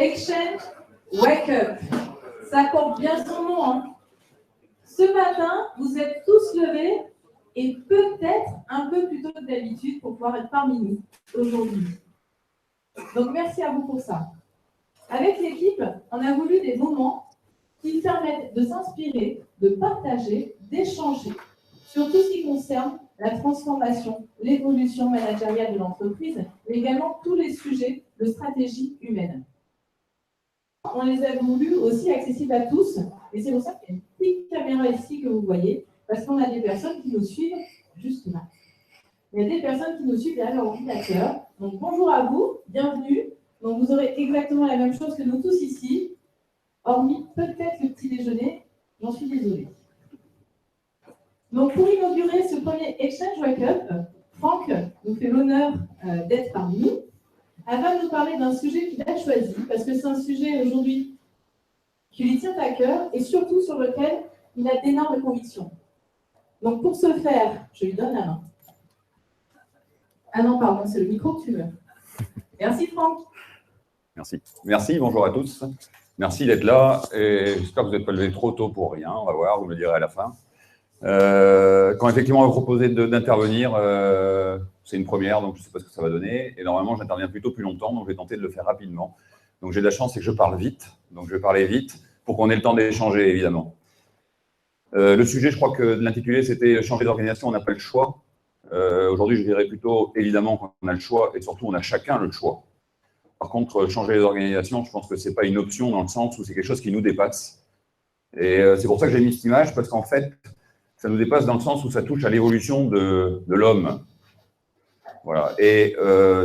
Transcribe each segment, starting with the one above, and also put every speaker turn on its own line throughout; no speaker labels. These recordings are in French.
Exchange Wake Up. Ça porte bien son nom, hein. Ce matin, vous êtes tous levés et peut-être un peu plus tôt que d'habitude pour pouvoir être parmi nous aujourd'hui. Donc merci à vous pour ça. Avec l'équipe, on a voulu des moments qui permettent de s'inspirer, de partager, d'échanger sur tout ce qui concerne la transformation, l'évolution managériale de l'entreprise, mais également tous les sujets de stratégie humaine. On les a voulu aussi accessibles à tous, et c'est pour ça qu'il y a une petite caméra ici que vous voyez, parce qu'on a des personnes qui nous suivent juste là. Il y a des personnes qui nous suivent derrière leur ordinateur. Donc bonjour à vous, bienvenue. Donc vous aurez exactement la même chose que nous tous ici, hormis peut-être le petit déjeuner, j'en suis désolée. Donc pour inaugurer ce premier Exchange Wake Up, Franck nous fait l'honneur d'être parmi nous. Elle va nous parler d'un sujet qu'il a choisi, parce que c'est un sujet aujourd'hui qui lui tient à cœur et surtout sur lequel il a d'énormes convictions. Donc pour ce faire, je lui donne la main. Ah non, pardon, c'est le micro que tu veux. Merci Franck.
Merci. Merci, bonjour à tous. Merci d'être là et j'espère que vous n'êtes pas levé trop tôt pour rien. On va voir, vous me le direz à la fin. Quand effectivement on m'a proposé d'intervenir, c'est une première, donc je ne sais pas ce que ça va donner. Et normalement, j'interviens plutôt plus longtemps, donc je vais tenter de le faire rapidement. Donc j'ai de la chance, c'est que je parle vite. Donc je vais parler vite pour qu'on ait le temps d'échanger, évidemment. Le sujet, je crois que l'intitulé, c'était « Changer d'organisation, on n'a pas le choix ». Aujourd'hui, je dirais plutôt, évidemment, qu'on a le choix et surtout, on a chacun le choix. Par contre, changer les organisations, je pense que ce n'est pas une option dans le sens où c'est quelque chose qui nous dépasse. Et c'est pour ça que j'ai mis cette image, parce qu'en fait, ça nous dépasse dans le sens où ça touche à l'évolution de l'homme. Voilà. Et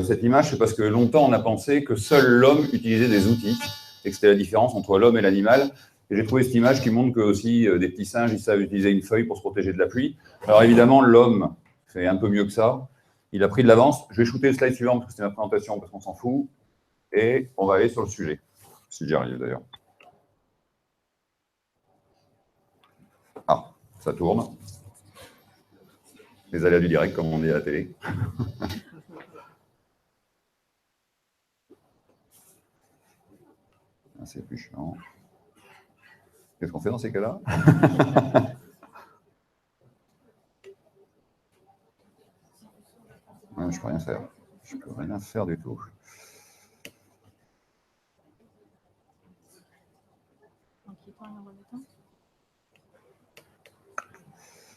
cette image, c'est parce que longtemps, on a pensé que seul l'homme utilisait des outils et que c'était la différence entre l'homme et l'animal. Et j'ai trouvé cette image qui montre que aussi des petits singes, ils savent utiliser une feuille pour se protéger de la pluie. Alors évidemment, l'homme fait un peu mieux que ça. Il a pris de l'avance. Je vais shooter le slide suivant parce que c'est ma présentation, parce qu'on s'en fout. Et on va aller sur le sujet, si j'y arrive d'ailleurs. Ah, ça tourne. Les aléas du direct, comme on dit à la télé. C'est plus chiant. Qu'est-ce qu'on fait dans ces cas-là? Ouais, je peux rien faire. Je peux rien faire du tout.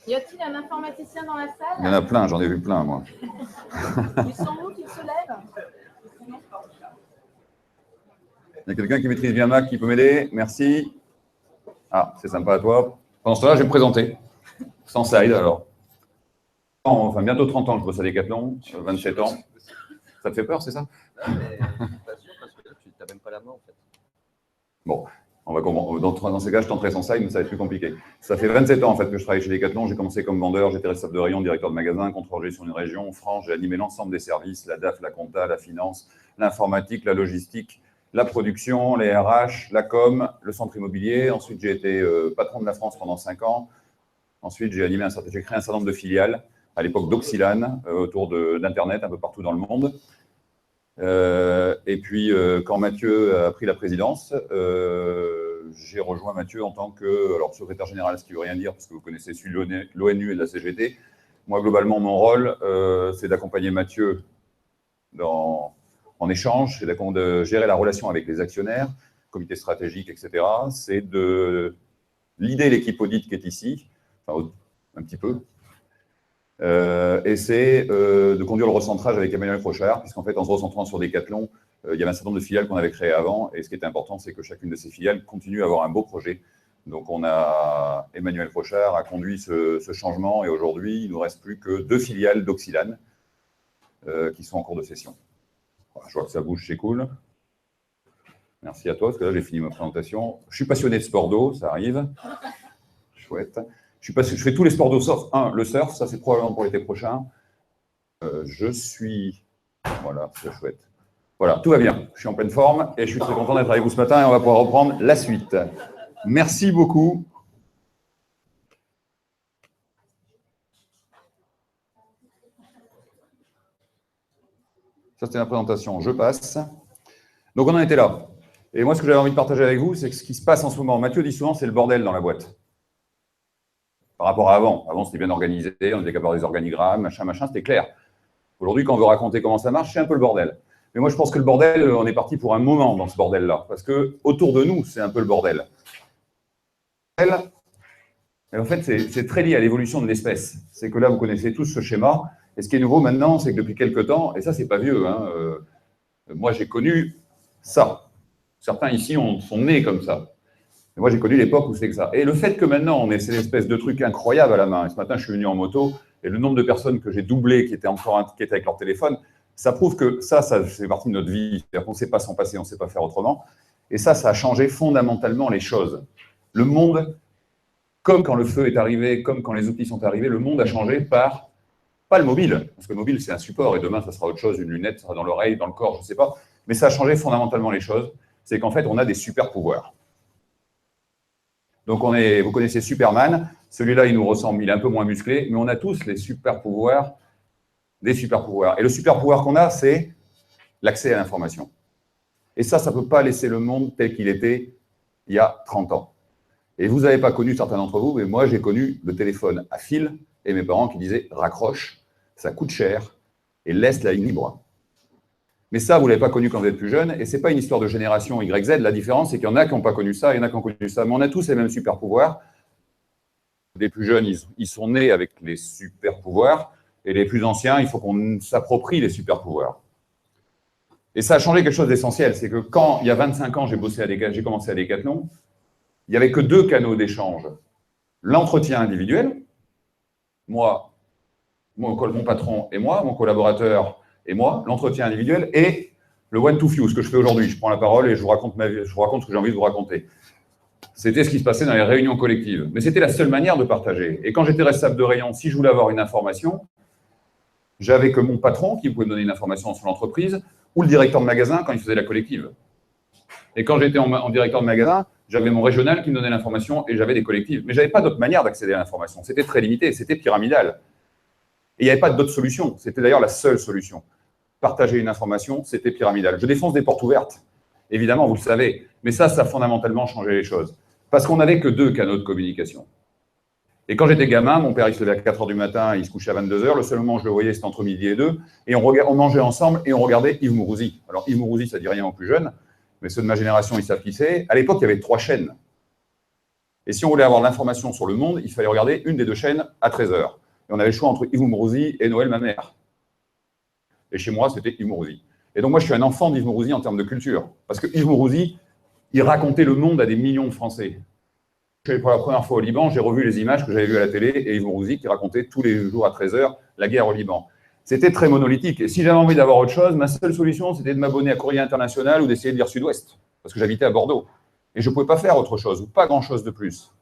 Y a-t-il un informaticien dans la salle?
Il y en a plein, j'en ai vu plein, moi.
Ils sont où qu'ils se lèvent?
Il y a quelqu'un qui maîtrise bien Mac qui peut m'aider? Merci. Ah, c'est sympa à toi. Pendant ce temps-là, je vais me présenter. Sans side, alors. Enfin, bientôt 30 ans, je bosse à Decathlon, 27 ans. Ça te fait peur, c'est ça?
Non, mais je ne suis pas sûr parce que là, tu n'as même pas la main, en fait.
Bon, on va dans ces cas, je tenterai sans side, mais ça va être plus compliqué. Ça fait 27 ans, en fait, que je travaille chez Decathlon. J'ai commencé comme vendeur, j'étais responsable de rayon, directeur de magasin, contrôleur sur une région, France. J'ai animé l'ensemble des services, la DAF, la compta, la finance, l'informatique, la logistique, la production, les RH, la com, le centre immobilier. Ensuite, j'ai été patron de la France pendant 5 ans. Ensuite, j'ai créé un certain nombre de filiales, à l'époque d'Oxylane, autour d'Internet, un peu partout dans le monde. Et puis, quand Mathieu a pris la présidence, j'ai rejoint Mathieu en tant que secrétaire général, ce qui ne veut rien dire, parce que vous connaissez celui de l'ONU et de la CGT. Moi, globalement, mon rôle, c'est d'accompagner Mathieu en échange, c'est de gérer la relation avec les actionnaires, comité stratégique, etc. C'est de l'idée l'équipe audit qui est ici, enfin, un petit peu, et c'est de conduire le recentrage avec Emmanuel Crochard, puisqu'en fait, en se recentrant sur Decathlon, il y avait un certain nombre de filiales qu'on avait créées avant, et ce qui était important, c'est que chacune de ces filiales continue à avoir un beau projet. Donc, Emmanuel Crochard a conduit ce changement, et aujourd'hui, il ne nous reste plus que 2 filiales d'Oxylane qui sont en cours de session. Voilà, je vois que ça bouge, c'est cool. Merci à toi, parce que là, j'ai fini ma présentation. Je suis passionné de sport d'eau, ça arrive. Chouette. Je fais tous les sports d'eau sauf le surf, ça c'est probablement pour l'été prochain. Voilà, c'est chouette. Voilà, tout va bien. Je suis en pleine forme et je suis très content d'être avec vous ce matin et on va pouvoir reprendre la suite. Merci beaucoup. Ça, c'était ma présentation. Je passe. Donc, on en était là. Et moi, ce que j'avais envie de partager avec vous, c'est que ce qui se passe en ce moment, Mathieu dit souvent, c'est le bordel dans la boîte. Par rapport à avant. Avant, c'était bien organisé, on était capable d'avoir des organigrammes, machin, c'était clair. Aujourd'hui, quand on veut raconter comment ça marche, c'est un peu le bordel. Mais moi, je pense que le bordel, on est parti pour un moment dans ce bordel-là. Parce que autour de nous, c'est un peu le bordel. Et en fait, c'est très lié à l'évolution de l'espèce. C'est que là, vous connaissez tous ce schéma. Et ce qui est nouveau maintenant, c'est que depuis quelques temps, et ça, c'est pas vieux, hein, moi, j'ai connu ça. Certains ici sont nés comme ça. Et moi, j'ai connu l'époque où c'est que ça. Et le fait que maintenant, on ait cette espèce de truc incroyable à la main, et ce matin, je suis venu en moto, et le nombre de personnes que j'ai doublé qui étaient avec leur téléphone, ça prouve que ça fait partie de notre vie. C'est-à-dire qu'on ne sait pas s'en passer, on ne sait pas faire autrement. Et ça a changé fondamentalement les choses. Le monde, comme quand le feu est arrivé, comme quand les outils sont arrivés, le monde a changé par, pas le mobile, parce que le mobile, c'est un support, et demain, ça sera autre chose, une lunette, ça sera dans l'oreille, dans le corps, je ne sais pas. Mais ça a changé fondamentalement les choses. C'est qu'en fait, on a des super pouvoirs. Donc, vous connaissez Superman. Celui-là, il nous ressemble, il est un peu moins musclé, mais on a tous les super pouvoirs, des super pouvoirs. Et le super pouvoir qu'on a, c'est l'accès à l'information. Et ça ne peut pas laisser le monde tel qu'il était il y a 30 ans. Et vous n'avez pas connu, certains d'entre vous, mais moi, j'ai connu le téléphone à fil et mes parents qui disaient « raccroche, ça coûte cher et laisse la ligne libre ». Mais ça, vous ne l'avez pas connu quand vous êtes plus jeune, et ce n'est pas une histoire de génération YZ. La différence, c'est qu'il y en a qui n'ont pas connu ça, il y en a qui ont connu ça. Mais on a tous les mêmes super pouvoirs. Les plus jeunes, ils sont nés avec les super pouvoirs, et les plus anciens, il faut qu'on s'approprie les super pouvoirs. Et ça a changé quelque chose d'essentiel, c'est que quand, il y a 25 ans, j'ai commencé à Decathlon, il n'y avait que 2 canaux d'échange. L'entretien individuel, moi, mon patron et moi, mon collaborateur et moi, l'entretien individuel, et le one to few, ce que je fais aujourd'hui. Je prends la parole et je vous raconte ma vie, je vous raconte ce que j'ai envie de vous raconter. C'était ce qui se passait dans les réunions collectives. Mais c'était la seule manière de partager. Et quand j'étais responsable de rayon, si je voulais avoir une information, j'avais que mon patron qui pouvait me donner une information sur l'entreprise, ou le directeur de magasin quand il faisait la collective. Et quand j'étais en directeur de magasin, j'avais mon régional qui me donnait l'information et j'avais des collectives. Mais je n'avais pas d'autre manière d'accéder à l'information. C'était très limité, c'était pyramidal. Et il n'y avait pas d'autre solution. C'était d'ailleurs la seule solution. Partager une information, c'était pyramidal. Je défonce des portes ouvertes, évidemment, vous le savez. Mais ça a fondamentalement changé les choses. Parce qu'on n'avait que 2 canaux de communication. Et quand j'étais gamin, mon père, il se levait à 4 h du matin, il se couchait à 22 h. Le seul moment où je le voyais, c'était entre midi et 2. Et on mangeait ensemble et on regardait Yves Mourouzi. Alors, Yves Mourouzi, ça ne dit rien aux plus jeunes, mais ceux de ma génération, ils savent qui c'est. À l'époque, il y avait 3 chaînes. Et si on voulait avoir l'information sur le monde, il fallait regarder une des 2 chaînes à 13 h. Et on avait le choix entre Yves Mourouzi et Noël, ma mère. Et chez moi, c'était Yves Mourouzi. Et donc, moi, je suis un enfant d'Yves Mourouzi en termes de culture. Parce que Yves Mourouzi, il racontait le monde à des millions de Français. Je suis allé pour la première fois au Liban, j'ai revu les images que j'avais vues à la télé et Yves Mourouzi qui racontait tous les jours à 13 h la guerre au Liban. C'était très monolithique. Et si j'avais envie d'avoir autre chose, ma seule solution, c'était de m'abonner à Courrier International ou d'essayer de lire Sud-Ouest. Parce que j'habitais à Bordeaux. Et je ne pouvais pas faire autre chose, ou pas grand-chose de plus.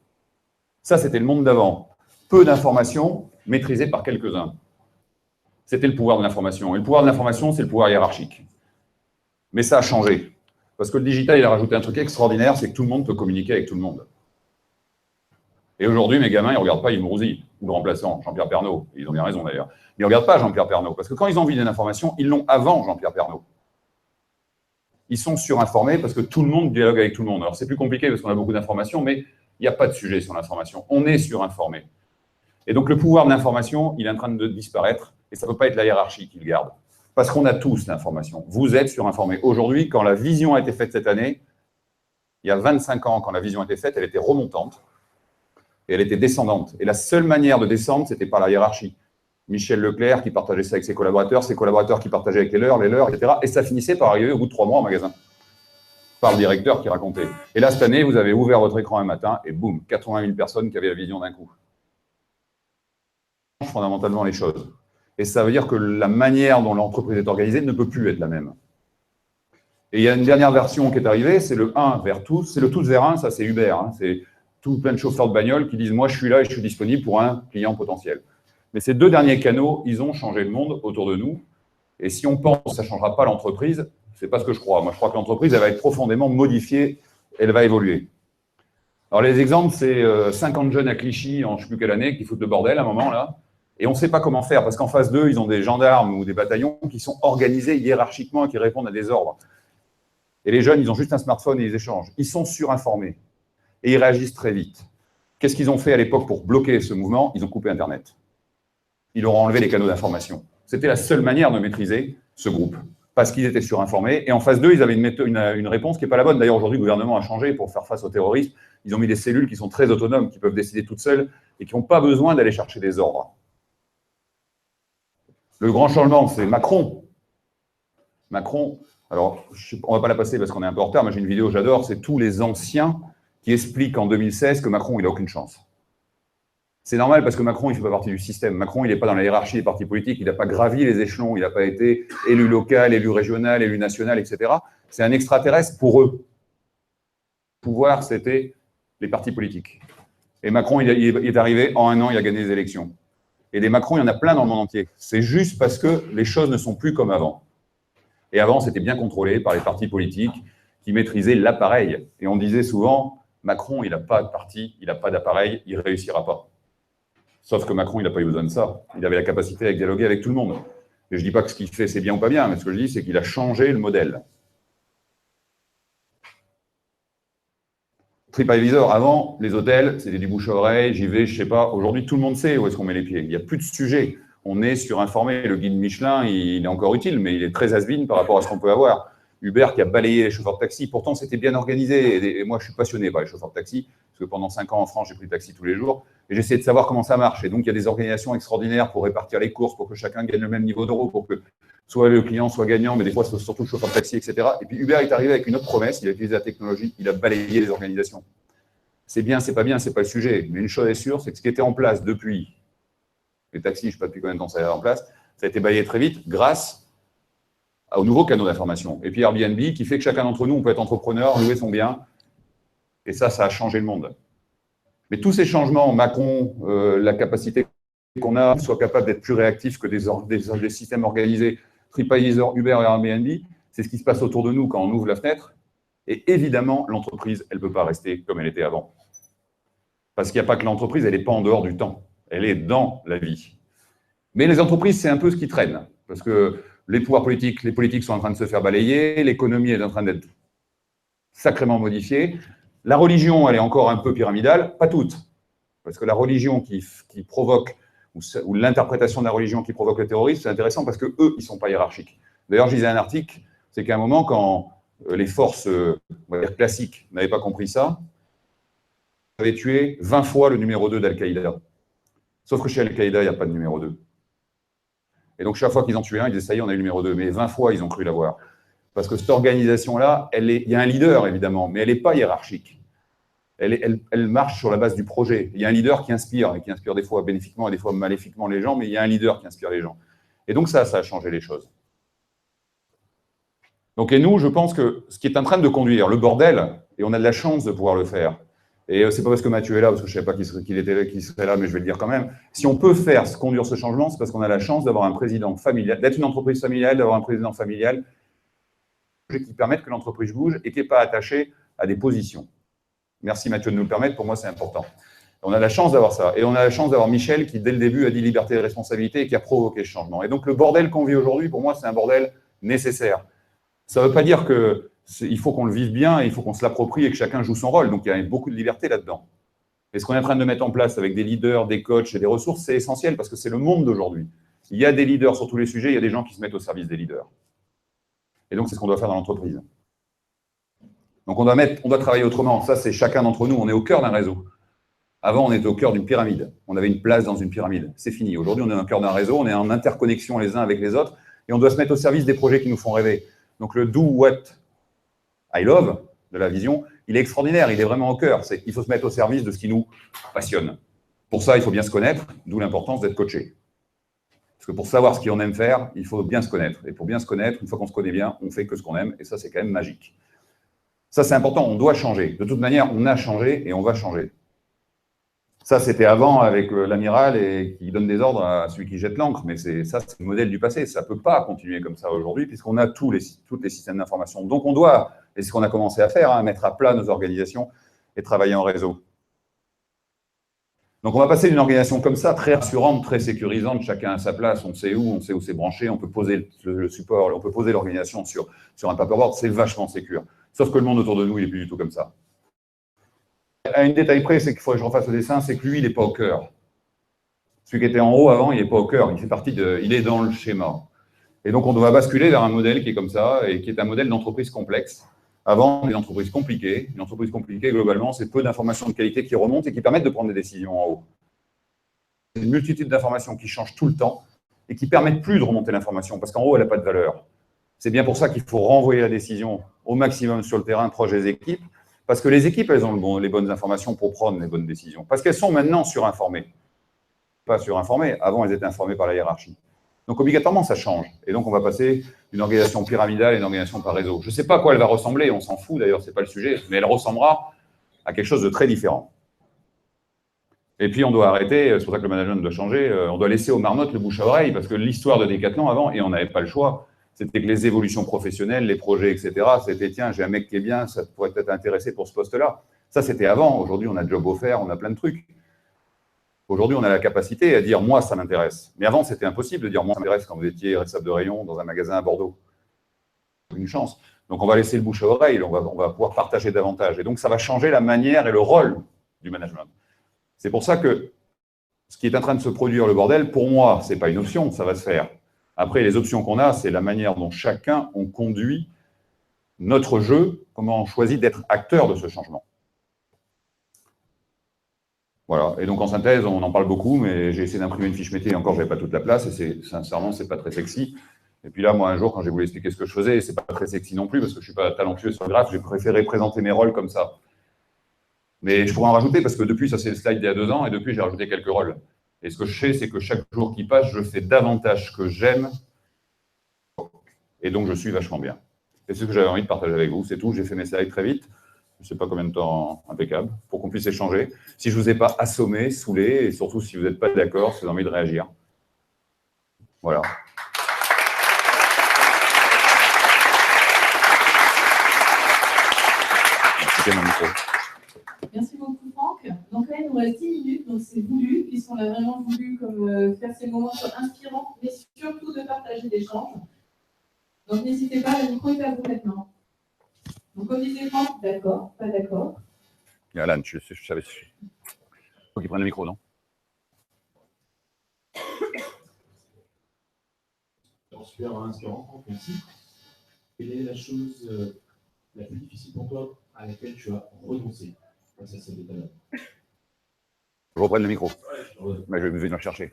Ça, c'était le monde d'avant. Peu d'informations maîtrisées par quelques-uns. C'était le pouvoir de l'information. Et le pouvoir de l'information, c'est le pouvoir hiérarchique. Mais ça a changé. Parce que le digital, il a rajouté un truc extraordinaire, c'est que tout le monde peut communiquer avec tout le monde. Et aujourd'hui, mes gamins, ils ne regardent pas Yves Mourouzi, ou le remplaçant, Jean-Pierre Pernaut. Ils ont bien raison d'ailleurs. Ils ne regardent pas Jean-Pierre Pernaut, parce que quand ils ont envie d'une information, ils l'ont avant Jean-Pierre Pernaut. Ils sont surinformés parce que tout le monde dialogue avec tout le monde. Alors, c'est plus compliqué parce qu'on a beaucoup d'informations, mais il n'y a pas de sujet sur l'information. On est surinformé. Et donc, le pouvoir de l'information, il est en train de disparaître, et ça ne peut pas être la hiérarchie qui le garde. Parce qu'on a tous l'information. Vous êtes surinformés. Aujourd'hui, quand la vision a été faite cette année, il y a 25 ans, quand la vision a été faite, elle était remontante. Et elle était descendante. Et la seule manière de descendre, c'était par la hiérarchie. Michel Leclerc qui partageait ça avec ses collaborateurs qui partageaient avec les leurs, etc. Et ça finissait par arriver au bout de 3 mois en magasin. Par le directeur qui racontait. Et là, cette année, vous avez ouvert votre écran un matin et boum, 80 000 personnes qui avaient la vision d'un coup. Fondamentalement les choses. Et ça veut dire que la manière dont l'entreprise est organisée ne peut plus être la même. Et il y a une dernière version qui est arrivée, c'est le 1 vers tous. C'est le tous vers 1, ça c'est Uber. Hein. C'est tout plein de chauffeurs de bagnole qui disent « moi je suis là et je suis disponible pour un client potentiel ». Mais ces 2 derniers canaux, ils ont changé le monde autour de nous. Et si on pense que ça ne changera pas l'entreprise, ce n'est pas ce que je crois. Moi, je crois que l'entreprise, elle va être profondément modifiée, elle va évoluer. Alors, les exemples, c'est 50 jeunes à Clichy en je ne sais plus quelle année qui foutent le bordel à un moment, là. Et on ne sait pas comment faire, parce qu'en face d'eux, ils ont des gendarmes ou des bataillons qui sont organisés hiérarchiquement et qui répondent à des ordres. Et les jeunes, ils ont juste un smartphone et ils échangent. Ils sont surinformés et ils réagissent très vite. Qu'est-ce qu'ils ont fait à l'époque pour bloquer ce mouvement? Ils ont coupé Internet. Ils leur ont enlevé les canaux d'information. C'était la seule manière de maîtriser ce groupe, parce qu'ils étaient surinformés. Et en phase 2, ils avaient une réponse qui n'est pas la bonne. D'ailleurs, aujourd'hui, le gouvernement a changé pour faire face au terrorisme. Ils ont mis des cellules qui sont très autonomes, qui peuvent décider toutes seules et qui n'ont pas besoin d'aller chercher des ordres. Le grand changement, c'est Macron. Macron, alors, on ne va pas la passer parce qu'on est un peu en retard, mais j'ai une vidéo que j'adore, c'est tous les anciens qui expliquent en 2016 que Macron, il n'a aucune chance. C'est normal parce que Macron, il ne fait pas partie du système. Macron, il n'est pas dans la hiérarchie des partis politiques, il n'a pas gravi les échelons, il n'a pas été élu local, élu régional, élu national, etc. C'est un extraterrestre pour eux. Le pouvoir, c'était les partis politiques. Et Macron, il est arrivé, en un an, il a gagné les élections. Et des Macron, il y en a plein dans le monde entier. C'est juste parce que les choses ne sont plus comme avant. Et avant, c'était bien contrôlé par les partis politiques qui maîtrisaient l'appareil. Et on disait souvent, Macron, il n'a pas de parti, il n'a pas d'appareil, il ne réussira pas. Sauf que Macron, il n'a pas eu besoin de ça. Il avait la capacité de dialoguer avec tout le monde. Et je ne dis pas que ce qu'il fait, c'est bien ou pas bien, mais ce que je dis, c'est qu'il a changé le modèle. TripAdvisor, avant, les hôtels, c'était du bouche-à-oreille, j'y vais, je ne sais pas. Aujourd'hui, tout le monde sait où est-ce qu'on met les pieds. Il n'y a plus de sujet. On est surinformé. Le guide Michelin, il est encore utile, mais il est très has-been par rapport à ce qu'on peut avoir. Uber qui a balayé les chauffeurs de taxi. Pourtant, c'était bien organisé. Et moi, je suis passionné par les chauffeurs de taxi, parce que pendant 5 ans en France, j'ai pris le taxi tous les jours. Et j'essaie de savoir comment ça marche. Et donc, il y a des organisations extraordinaires pour répartir les courses, pour que chacun gagne le même niveau d'euros, pour que soit le client soit gagnant, mais des fois, c'est surtout le chauffeur de taxi, etc. Et puis, Uber est arrivé avec une autre promesse. Il a utilisé la technologie, il a balayé les organisations. C'est bien, c'est pas le sujet. Mais une chose est sûre, c'est que ce qui était en place depuis les taxis, je ne sais pas depuis combien de temps ça est en place, ça a été balayé très vite grâce aux nouveaux canaux d'information. Et puis Airbnb, qui fait que chacun d'entre nous, on peut être entrepreneur, louer son bien. Et ça a changé le monde. Mais tous ces changements, Macron, la capacité qu'on a, soit capable d'être plus réactif que des systèmes organisés, TripAdvisor, Uber et Airbnb, c'est ce qui se passe autour de nous quand on ouvre la fenêtre. Et évidemment, l'entreprise, elle ne peut pas rester comme elle était avant. Parce qu'il n'y a pas que l'entreprise, elle n'est pas en dehors du temps. Elle est dans la vie. Mais les entreprises, c'est un peu ce qui traîne. Parce que les pouvoirs politiques, les politiques sont en train de se faire balayer, l'économie est en train d'être sacrément modifiée. La religion, elle est encore un peu pyramidale, pas toute. Parce que la religion qui provoque, ou l'interprétation de la religion qui provoque le terrorisme, c'est intéressant parce qu'eux, ils ne sont pas hiérarchiques. D'ailleurs, je lisais un article, c'est qu'à un moment, quand les forces on va dire classiques n'avaient pas compris ça, ils avaient tué 20 fois le numéro 2 d'Al-Qaïda. Sauf que chez Al-Qaïda, il n'y a pas de numéro 2. Et donc, chaque fois qu'ils en tuaient un, ils disaient, ça y est, on a le numéro 2. Mais 20 fois, ils ont cru l'avoir. Parce que cette organisation-là, il y a un leader, évidemment, mais elle n'est pas hiérarchique. Elle marche sur la base du projet. Il y a un leader qui inspire, et qui inspire des fois bénéfiquement et des fois maléfiquement les gens, mais il y a un leader qui inspire les gens. Et donc, ça a changé les choses. Donc, et nous, je pense que ce qui est en train de conduire le bordel, et on a de la chance de pouvoir le faire, et c'est pas parce que Mathieu est là, parce que je ne savais pas qu'il serait là, mais je vais le dire quand même. Si on peut conduire ce changement, c'est parce qu'on a la chance d'avoir un président familial, d'être une entreprise familiale, d'avoir un président familial qui permette que l'entreprise bouge et qui n'est pas attaché à des positions. Merci Mathieu de nous le permettre, pour moi c'est important. On a la chance d'avoir ça. Et on a la chance d'avoir Michel qui, dès le début, a dit liberté et responsabilité et qui a provoqué ce changement. Et donc le bordel qu'on vit aujourd'hui, pour moi, c'est un bordel nécessaire. Ça ne veut pas dire qu'il faut qu'on le vive bien, et il faut qu'on se l'approprie et que chacun joue son rôle. Donc, il y a beaucoup de liberté là-dedans. Et ce qu'on est en train de mettre en place avec des leaders, des coachs et des ressources, c'est essentiel parce que c'est le monde d'aujourd'hui. Il y a des leaders sur tous les sujets, il y a des gens qui se mettent au service des leaders. Et donc, c'est ce qu'on doit faire dans l'entreprise. Donc, on doit travailler autrement. Ça, c'est chacun d'entre nous. On est au cœur d'un réseau. Avant, on était au cœur d'une pyramide. On avait une place dans une pyramide. C'est fini. Aujourd'hui, on est au cœur d'un réseau. On est en interconnexion les uns avec les autres. Et on doit se mettre au service des projets qui nous font rêver. Donc, le do what I love de la vision, il est extraordinaire, il est vraiment au cœur. Il faut se mettre au service de ce qui nous passionne. Pour ça, il faut bien se connaître, d'où l'importance d'être coaché. Parce que pour savoir ce qu'on aime faire, il faut bien se connaître. Et pour bien se connaître, une fois qu'on se connaît bien, on fait que ce qu'on aime. Et ça, c'est quand même magique. Ça, c'est important, on doit changer. De toute manière, on a changé et on va changer. Ça, c'était avant avec l'amiral et qui donne des ordres à celui qui jette l'ancre. Mais ça, c'est le modèle du passé. Ça ne peut pas continuer comme ça aujourd'hui puisqu'on a tous les systèmes d'information. Donc, on doit, et c'est ce qu'on a commencé à faire, mettre à plat nos organisations et travailler en réseau. Donc, on va passer d'une organisation comme ça, très rassurante, très sécurisante, chacun à sa place, on sait où c'est branché, on peut poser le support, on peut poser l'organisation sur un paperboard, c'est vachement sécure. Sauf que le monde autour de nous, il n'est plus du tout comme ça. À une détail près, c'est qu'il faudrait que je refasse le dessin, c'est que lui, il n'est pas au cœur. Celui qui était en haut avant, il n'est pas au cœur, il est dans le schéma. Et donc, on doit basculer vers un modèle qui est comme ça, et qui est un modèle d'entreprise complexe. Avant, les entreprises compliquées. Une entreprise compliquée, globalement, c'est peu d'informations de qualité qui remontent et qui permettent de prendre des décisions en haut. C'est une multitude d'informations qui changent tout le temps et qui ne permettent plus de remonter l'information, parce qu'en haut, elle n'a pas de valeur. C'est bien pour ça qu'il faut renvoyer la décision au maximum sur le terrain, proche des équipes, parce que les équipes, elles ont les bonnes informations pour prendre les bonnes décisions. Parce qu'elles sont maintenant surinformées. Pas surinformées, avant elles étaient informées par la hiérarchie. Donc obligatoirement, ça change. Et donc on va passer d'une organisation pyramidale à une organisation par réseau. Je ne sais pas à quoi elle va ressembler, on s'en fout d'ailleurs, ce n'est pas le sujet, mais elle ressemblera à quelque chose de très différent. Et puis on doit arrêter, c'est pour ça que le management doit changer, on doit laisser aux marmottes le bouche à oreille, parce que l'histoire de Decathlon avant, et on n'avait pas le choix, c'était que les évolutions professionnelles, les projets, etc., c'était tiens, j'ai un mec qui est bien, ça pourrait peut-être intéresser pour ce poste-là. Ça, c'était avant. Aujourd'hui, on a job offert, on a plein de trucs. Aujourd'hui, on a la capacité à dire « moi, ça m'intéresse ». Mais avant, c'était impossible de dire « moi, ça m'intéresse » quand vous étiez responsable de rayon dans un magasin à Bordeaux. Une chance. Donc, on va laisser le bouche à oreille, on va pouvoir partager davantage. Et donc, ça va changer la manière et le rôle du management. C'est pour ça que ce qui est en train de se produire, le bordel, pour moi, ce n'est pas une option, ça va se faire. Après, les options qu'on a, c'est la manière dont chacun, on conduit notre jeu, comment on choisit d'être acteur de ce changement. Voilà, et donc en synthèse, on en parle beaucoup, mais j'ai essayé d'imprimer une fiche métier, et encore, je n'avais pas toute la place, et sincèrement, ce n'est pas très sexy. Et puis là, moi, un jour, quand j'ai voulu expliquer ce que je faisais, ce n'est pas très sexy non plus, parce que je ne suis pas talentueux sur le graphe, j'ai préféré présenter mes rôles comme ça. Mais je pourrais en rajouter, parce que depuis, ça c'est le slide d'il y a 2 ans, et depuis, j'ai rajouté quelques rôles. Et ce que je sais, c'est que chaque jour qui passe, je fais davantage ce que j'aime, et donc je suis vachement bien. Et c'est ce que j'avais envie de partager avec vous, c'est tout, j'ai fait mes slides très vite. Je ne sais pas combien de temps, impeccable, pour qu'on puisse échanger. Si je ne vous ai pas assommé, saoulé, et surtout si vous n'êtes pas d'accord, si vous avez envie de réagir. Voilà.
Merci beaucoup, Franck. Donc là, il nous reste 10 minutes, donc c'est voulu, puisqu'on a vraiment voulu comme, faire ces moments inspirants, mais surtout de partager des échanges. Donc n'hésitez pas, le micro est à vous maintenant. Donc comme disait Franck, d'accord, pas d'accord.
Et Alan, je savais. Il faut qu'il prenne le micro, non?
Super inspirant, Franck, merci. Quelle est la chose la plus difficile pour toi à laquelle tu as renoncé face à cette étape-là?
Je reprenne le micro. Mais je vais venir le chercher.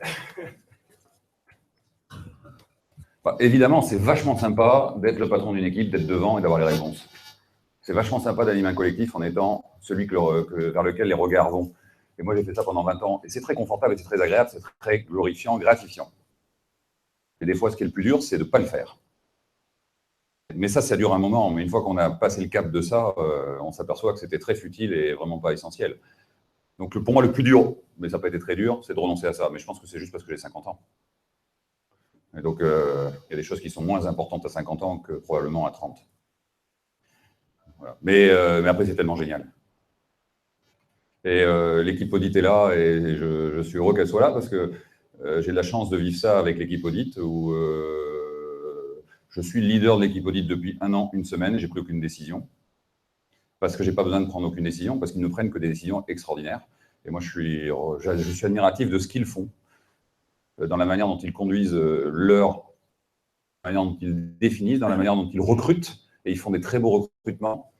Enfin, évidemment, c'est vachement sympa d'être le patron d'une équipe, d'être devant et d'avoir les réponses. C'est vachement sympa d'animer un collectif en étant celui vers lequel les regards vont. Et moi, j'ai fait ça pendant 20 ans. Et c'est très confortable et c'est très agréable, c'est très glorifiant, gratifiant. Et des fois, ce qui est le plus dur, c'est de ne pas le faire. Mais ça dure un moment. Mais une fois qu'on a passé le cap de ça, on s'aperçoit que c'était très futile et vraiment pas essentiel. Donc pour moi, le plus dur, mais ça n'a pas été très dur, c'est de renoncer à ça. Mais je pense que c'est juste parce que j'ai 50 ans. Et donc, il y a des choses qui sont moins importantes à 50 ans que probablement à 30. Voilà. Mais après, c'est tellement génial. Et l'équipe Audit est là et je suis heureux qu'elle soit là parce que j'ai de la chance de vivre ça avec l'équipe Audit où je suis le leader de l'équipe Audit depuis 1 an, 1 semaine, j'ai pris aucune décision parce que je n'ai pas besoin de prendre aucune décision parce qu'ils ne prennent que des décisions extraordinaires. Et moi, je suis admiratif de ce qu'ils font, dans la manière dont ils conduisent la manière dont ils définissent, dans la manière dont ils recrutent, et ils font des très beaux recrutements.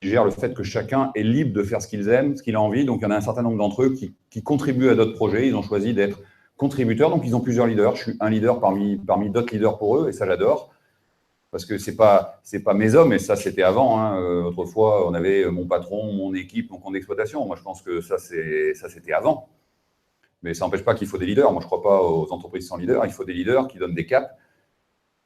Ils gèrent le fait que chacun est libre de faire ce qu'ils aiment, ce qu'il a envie. Donc, il y en a un certain nombre d'entre eux qui contribuent à d'autres projets. Ils ont choisi d'être contributeurs, donc ils ont plusieurs leaders. Je suis un leader parmi d'autres leaders pour eux, et ça, j'adore. Parce que c'est pas mes hommes, et ça, c'était avant. Hein. Autrefois, on avait mon patron, mon équipe, mon compte d'exploitation. Moi, je pense que ça, c'était avant. Mais ça n'empêche pas qu'il faut des leaders. Moi, je ne crois pas aux entreprises sans leaders. Il faut des leaders qui donnent des caps.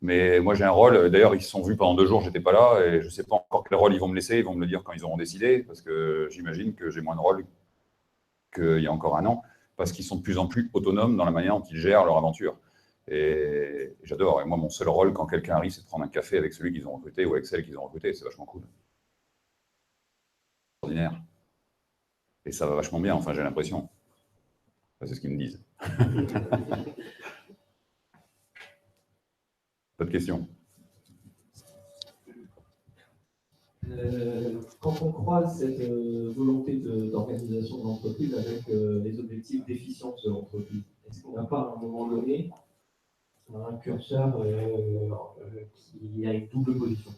Mais moi, j'ai un rôle. D'ailleurs, ils se sont vus pendant 2 jours, je n'étais pas là. Et je ne sais pas encore quel rôle ils vont me laisser. Ils vont me le dire quand ils auront décidé. Parce que j'imagine que j'ai moins de rôle qu'il y a encore 1 an. Parce qu'ils sont de plus en plus autonomes dans la manière dont ils gèrent leur aventure. Et j'adore. Et moi, mon seul rôle, quand quelqu'un arrive, c'est de prendre un café avec celui qu'ils ont recruté ou avec celle qu'ils ont recruté. C'est vachement cool. Ordinaire. Et ça va vachement bien, enfin, j'ai l'impression. C'est ce qu'ils me disent. Pas de questions?
Quand on croise cette volonté d'organisation de l'entreprise avec les objectifs d'efficience de l'entreprise, est-ce qu'on n'a pas à un moment donné un curseur qui a une double position?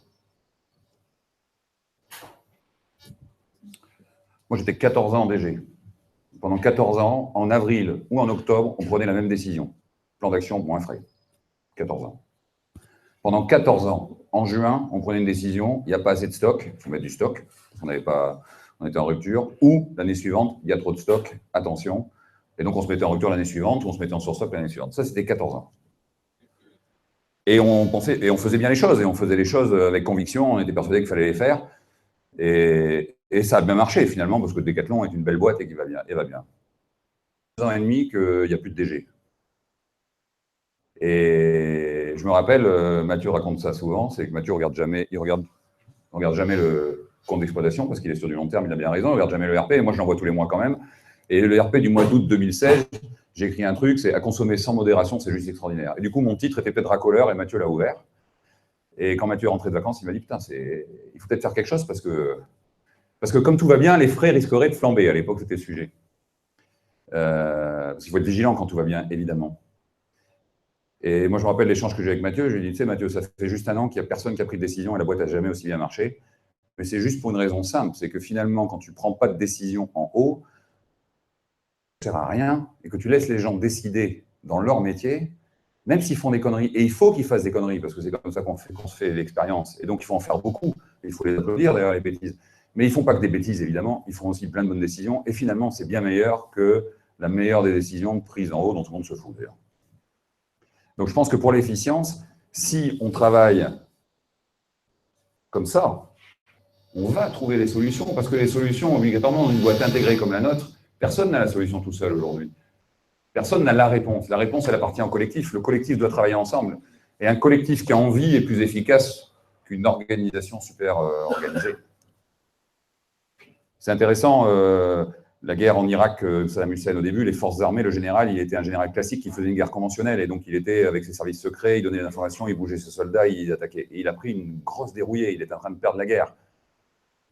Moi, j'étais 14 ans en DG. Pendant 14 ans, en avril ou en octobre, on prenait la même décision. Plan d'action moins frais. 14 ans. Pendant 14 ans, en juin, on prenait une décision, il n'y a pas assez de stock, il faut mettre du stock, on était en rupture, ou l'année suivante, il y a trop de stock, attention. Et donc, on se mettait en rupture l'année suivante, ou on se mettait en surstock l'année suivante. Ça, c'était 14 ans. Et on pensait, et on faisait bien les choses, et on faisait les choses avec conviction, on était persuadé qu'il fallait les faire. Et ça a bien marché, finalement, parce que Decathlon est une belle boîte et qui va bien. Et va bien. 2 ans et demi qu'il n'y a plus de DG. Et je me rappelle, Mathieu raconte ça souvent, c'est que Mathieu il regarde jamais le compte d'exploitation parce qu'il est sur du long terme, il a bien raison, il regarde jamais le RP, et moi je l'envoie tous les mois quand même. Et le RP du mois d'août 2016, j'ai écrit un truc, c'est « À consommer sans modération, c'est juste extraordinaire ». Et du coup, mon titre était peut-être racoleur et Mathieu l'a ouvert. Et quand Mathieu est rentré de vacances, il m'a dit « Putain, il faut peut-être faire quelque chose parce que comme tout va bien, les frais risqueraient de flamber ». À l'époque, c'était le sujet. Parce qu'il faut être vigilant quand tout va bien, évidemment. Et moi, je me rappelle l'échange que j'ai eu avec Mathieu. Je lui ai dit, tu sais, Mathieu, ça fait juste un an qu'il n'y a personne qui a pris de décision et la boîte n'a jamais aussi bien marché. Mais c'est juste pour une raison simple, c'est que finalement, quand tu ne prends pas de décision en haut, ça ne sert à rien et que tu laisses les gens décider dans leur métier, même s'ils font des conneries. Et il faut qu'ils fassent des conneries parce que c'est comme ça qu'on se fait l'expérience. Et donc, il faut en faire beaucoup. Et il faut les applaudir, d'ailleurs, les bêtises. Mais ils ne font pas que des bêtises, évidemment. Ils font aussi plein de bonnes décisions. Et finalement, c'est bien meilleur que la meilleure des décisions prises en haut dont tout le monde se fout, d'ailleurs. Donc, je pense que pour l'efficience, si on travaille comme ça, on va trouver des solutions, parce que les solutions, obligatoirement, dans une boîte intégrée comme la nôtre, personne n'a la solution tout seul aujourd'hui. Personne n'a la réponse. La réponse, elle appartient au collectif. Le collectif doit travailler ensemble. Et un collectif qui a envie est plus efficace qu'une organisation super organisée. C'est intéressant, la guerre en Irak, Saddam Hussein au début, les forces armées, le général, il était un général classique qui faisait une guerre conventionnelle. Et donc, il était avec ses services secrets, il donnait des informations, il bougeait ses soldats, il attaquait. Et il a pris une grosse dérouillée, il était en train de perdre la guerre.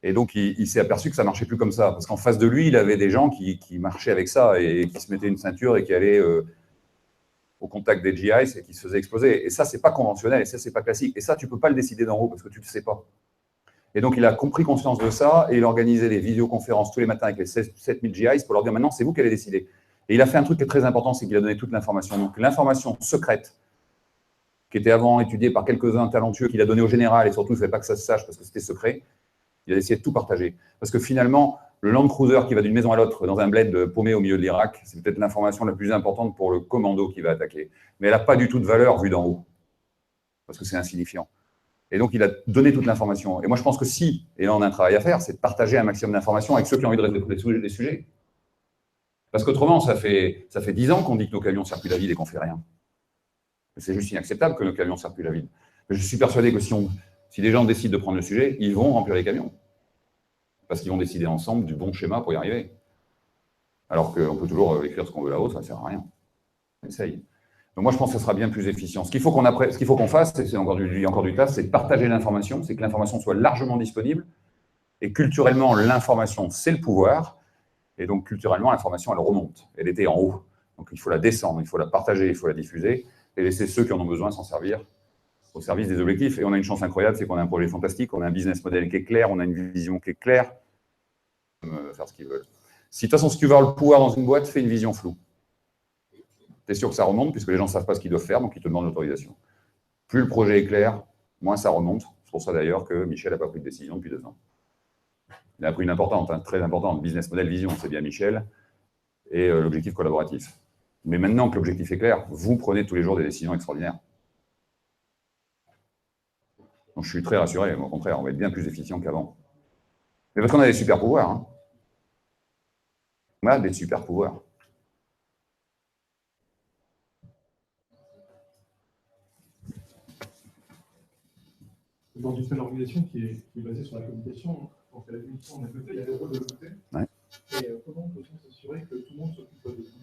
Et donc, il s'est aperçu que ça ne marchait plus comme ça. Parce qu'en face de lui, il avait des gens qui marchaient avec ça et qui se mettaient une ceinture et qui allaient au contact des GIs et qui se faisaient exploser. Et ça, ce n'est pas conventionnel, et ça, ce n'est pas classique. Et ça, tu ne peux pas le décider d'en haut parce que tu ne le sais pas. Et donc, il a compris conscience de ça et il organisait des vidéoconférences tous les matins avec les 7000 GIs pour leur dire maintenant, c'est vous qui allez décider. Et il a fait un truc qui est très important, c'est qu'il a donné toute l'information. Donc, l'information secrète, qui était avant étudiée par quelques-uns talentueux, qu'il a donnée au général et surtout, il ne fallait pas que ça se sache parce que c'était secret. Il a essayé de tout partager. Parce que finalement, le Land Cruiser qui va d'une maison à l'autre dans un bled paumé au milieu de l'Irak, c'est peut-être l'information la plus importante pour le commando qui va attaquer. Mais elle n'a pas du tout de valeur vue d'en haut. Parce que c'est insignifiant. Et donc, il a donné toute l'information. Et moi, je pense que si, et là, on a un travail à faire, c'est de partager un maximum d'informations avec ceux qui ont envie de résoudre les sujets. Parce qu'autrement, ça fait 10 ans qu'on dit que nos camions circulent à vide et qu'on ne fait rien. C'est juste inacceptable que nos camions circulent à vide. Mais je suis persuadé que si les gens décident de prendre le sujet, ils vont remplir les camions. Parce qu'ils vont décider ensemble du bon schéma pour y arriver. Alors qu'on peut toujours écrire ce qu'on veut là-haut, ça ne sert à rien. On essaye. Donc moi, je pense que ça sera bien plus efficient. Ce qu'il faut qu'on fasse, c'est encore du taf, c'est de partager l'information, c'est que l'information soit largement disponible. Et culturellement, l'information, c'est le pouvoir. Et donc, culturellement, l'information, elle remonte. Elle était en haut. Donc, il faut la descendre, il faut la partager, il faut la diffuser et laisser ceux qui en ont besoin s'en servir au service des objectifs. Et on a une chance incroyable, c'est qu'on a un projet fantastique, on a un business model qui est clair, on a une vision qui est claire. Faire ce qu'ils veulent. Si de toute façon, si tu veux avoir le pouvoir dans une boîte, fais une vision floue. Tu es sûr que ça remonte, puisque les gens ne savent pas ce qu'ils doivent faire, donc ils te demandent l'autorisation. Plus le projet est clair, moins ça remonte. C'est pour ça d'ailleurs que Michel n'a pas pris de décision depuis 2 ans. Il a pris une importante, très importante. Business model, vision, c'est bien Michel. Et l'objectif collaboratif. Mais maintenant que l'objectif est clair, vous prenez tous les jours des décisions extraordinaires. Donc je suis très rassuré, au contraire, on va être bien plus efficient qu'avant. Mais parce qu'on a des super pouvoirs. Hein. On a des super pouvoirs.
Dans une seule organisation qui est basée sur la communication, donc la communication d'un côté, il y a des rôles de l'autre côté.
Ouais.
Et comment peut-on s'assurer que tout le monde s'occupe de tout?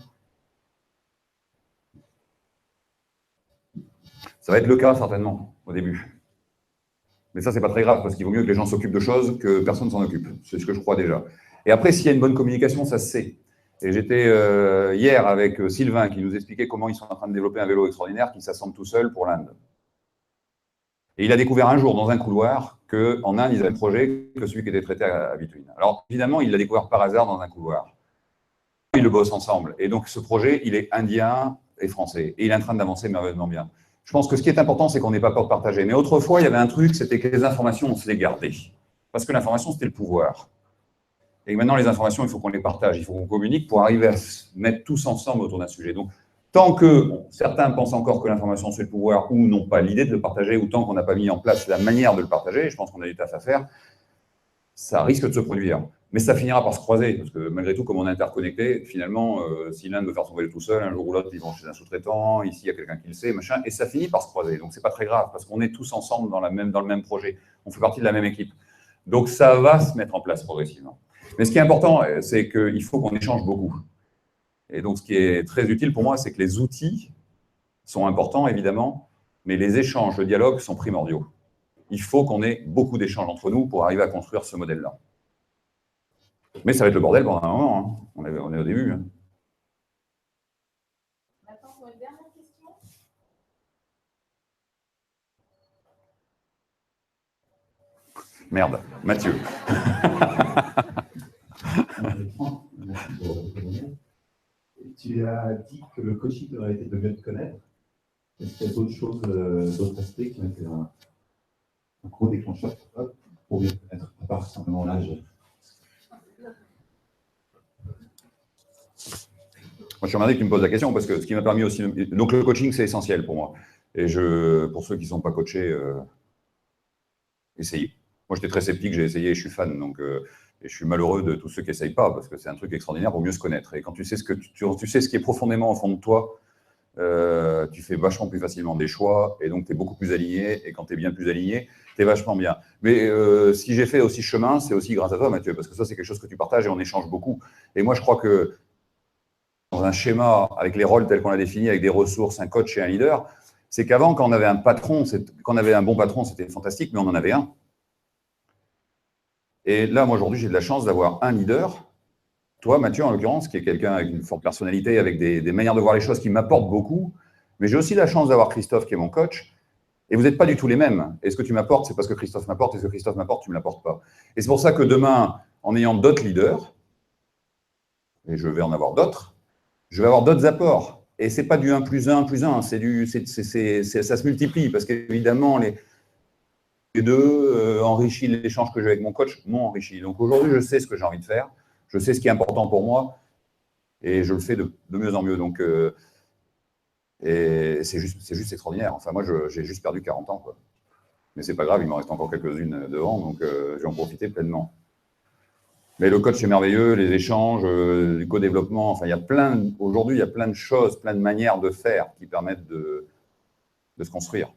Ça va être le cas, certainement, au début. Mais ça, c'est pas très grave, parce qu'il vaut mieux que les gens s'occupent de choses que personne ne s'en occupe. C'est ce que je crois déjà. Et après, s'il y a une bonne communication, ça se sait. Et j'étais hier avec Sylvain qui nous expliquait comment ils sont en train de développer un vélo extraordinaire qui s'assemble tout seul pour l'Inde. Et il a découvert un jour dans un couloir qu'en Inde, ils avaient le projet que celui qui était traité à Bituin. Alors, évidemment, il l'a découvert par hasard dans un couloir. Ils le bossent ensemble. Et donc, ce projet, il est indien et français. Et il est en train d'avancer merveilleusement bien. Je pense que ce qui est important, c'est qu'on n'ait pas peur de partager. Mais autrefois, il y avait un truc, c'était que les informations, on se les gardait. Parce que l'information, c'était le pouvoir. Et maintenant, les informations, il faut qu'on les partage, il faut qu'on communique pour arriver à se mettre tous ensemble autour d'un sujet. Donc, tant que certains pensent encore que l'information, c'est le pouvoir ou n'ont pas l'idée de le partager, ou tant qu'on n'a pas mis en place la manière de le partager, je pense qu'on a du taf à faire, ça risque de se produire. Mais ça finira par se croiser, parce que malgré tout, comme on est interconnecté, finalement, si l'un veut faire son vélo tout seul, un jour ou l'autre, ils vont chez un sous-traitant, ici, il y a quelqu'un qui le sait, machin, et ça finit par se croiser. Donc, c'est pas très grave, parce qu'on est tous ensemble dans le même projet. On fait partie de la même équipe. Donc, ça va se mettre en place progressivement. Mais ce qui est important, c'est qu'il faut qu'on échange beaucoup. Et donc, ce qui est très utile pour moi, c'est que les outils sont importants, évidemment, mais les échanges, le dialogue sont primordiaux. Il faut qu'on ait beaucoup d'échanges entre nous pour arriver à construire ce modèle-là. Mais ça va être le bordel pendant un moment. Hein. On est au début. Hein.
Maintenant, pour une dernière question.
Merde, Mathieu.
Tu as dit que le coaching aurait été de mieux te connaître. Est-ce qu'il y a d'autres choses, d'autres aspects qui ont été un gros déclencheur pour mieux te connaître, à part simplement l'âge?
Moi, je suis emmerdé que tu me poses la question, parce que ce qui m'a permis aussi... Donc, le coaching, c'est essentiel pour moi. Et pour ceux qui ne sont pas coachés, essayez. Moi, j'étais très sceptique, j'ai essayé, je suis fan, donc... Et je suis malheureux de tous ceux qui n'essayent pas, parce que c'est un truc extraordinaire pour mieux se connaître. Et quand tu sais ce qui est profondément au fond de toi, tu fais vachement plus facilement des choix, et donc tu es beaucoup plus aligné. Et quand tu es bien plus aligné, tu es vachement bien. Mais si j'ai fait aussi ce chemin, c'est aussi grâce à toi, Mathieu, parce que ça, c'est quelque chose que tu partages et on échange beaucoup. Et moi, je crois que dans un schéma, avec les rôles tels qu'on l'a défini, avec des ressources, un coach et un leader, c'est qu'avant, quand on avait un patron, quand on avait un bon patron, c'était fantastique, mais on en avait un. Et là, moi, aujourd'hui, j'ai de la chance d'avoir un leader, toi, Mathieu, en l'occurrence, qui est quelqu'un avec une forte personnalité, avec des manières de voir les choses qui m'apportent beaucoup. Mais j'ai aussi la chance d'avoir Christophe, qui est mon coach. Et vous n'êtes pas du tout les mêmes. Et ce que tu m'apportes, c'est parce que Christophe m'apporte. Et ce que Christophe m'apporte, tu ne me l'apportes pas. Et c'est pour ça que demain, en ayant d'autres leaders, et je vais en avoir d'autres, je vais avoir d'autres apports. Et ce n'est pas du 1 plus 1 plus 1. Ça se multiplie. Parce qu'évidemment, les deux enrichissent l'échange que j'ai avec mon coach, m'ont enrichi. Donc aujourd'hui, je sais ce que j'ai envie de faire. Je sais ce qui est important pour moi et je le fais de mieux en mieux. Donc, et c'est juste extraordinaire. Enfin, moi, j'ai juste perdu 40 ans, quoi. Mais c'est pas grave, il m'en reste encore quelques-unes devant, donc je vais en profiter pleinement. Mais le coach, c'est merveilleux, les échanges, le co-développement, enfin, aujourd'hui, il y a plein de choses, plein de manières de faire qui permettent de se construire.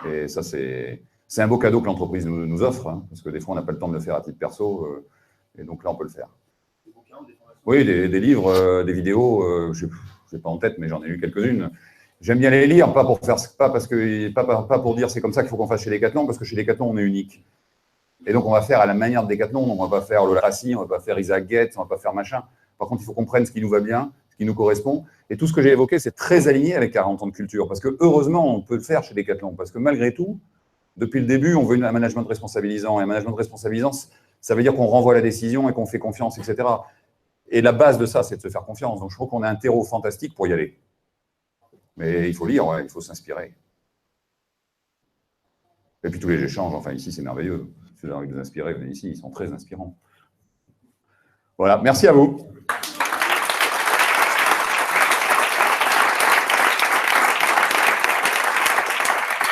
Et ça, c'est un beau cadeau que l'entreprise nous offre, hein, parce que des fois, on n'a pas le temps de le faire à titre perso, et donc là, on peut le faire. Oui, des livres, des vidéos, je n'ai pas en tête, mais j'en ai lu quelques-unes. J'aime bien les lire, pas pour dire c'est comme ça qu'il faut qu'on fasse chez Decathlon, parce que chez Decathlon, on est unique. Et donc, on va faire à la manière de Decathlon, donc on ne va pas faire Lola Rassi, on ne va pas faire Isaac Getz, on ne va pas faire machin. Par contre, il faut qu'on prenne ce qui nous va bien, ce qui nous correspond. Et tout ce que j'ai évoqué, c'est très aligné avec 40 ans de culture, parce que heureusement, on peut le faire chez Decathlon, parce que malgré tout, depuis le début, on veut un management responsabilisant. Et un management responsabilisant, ça veut dire qu'on renvoie la décision et qu'on fait confiance, etc. Et la base de ça, c'est de se faire confiance. Donc, je trouve qu'on a un terreau fantastique pour y aller. Mais il faut lire, ouais, il faut s'inspirer. Et puis tous les échanges, enfin ici, c'est merveilleux. Si vous avez envie de vous inspirer, venez ici, ils sont très inspirants. Voilà, merci à vous.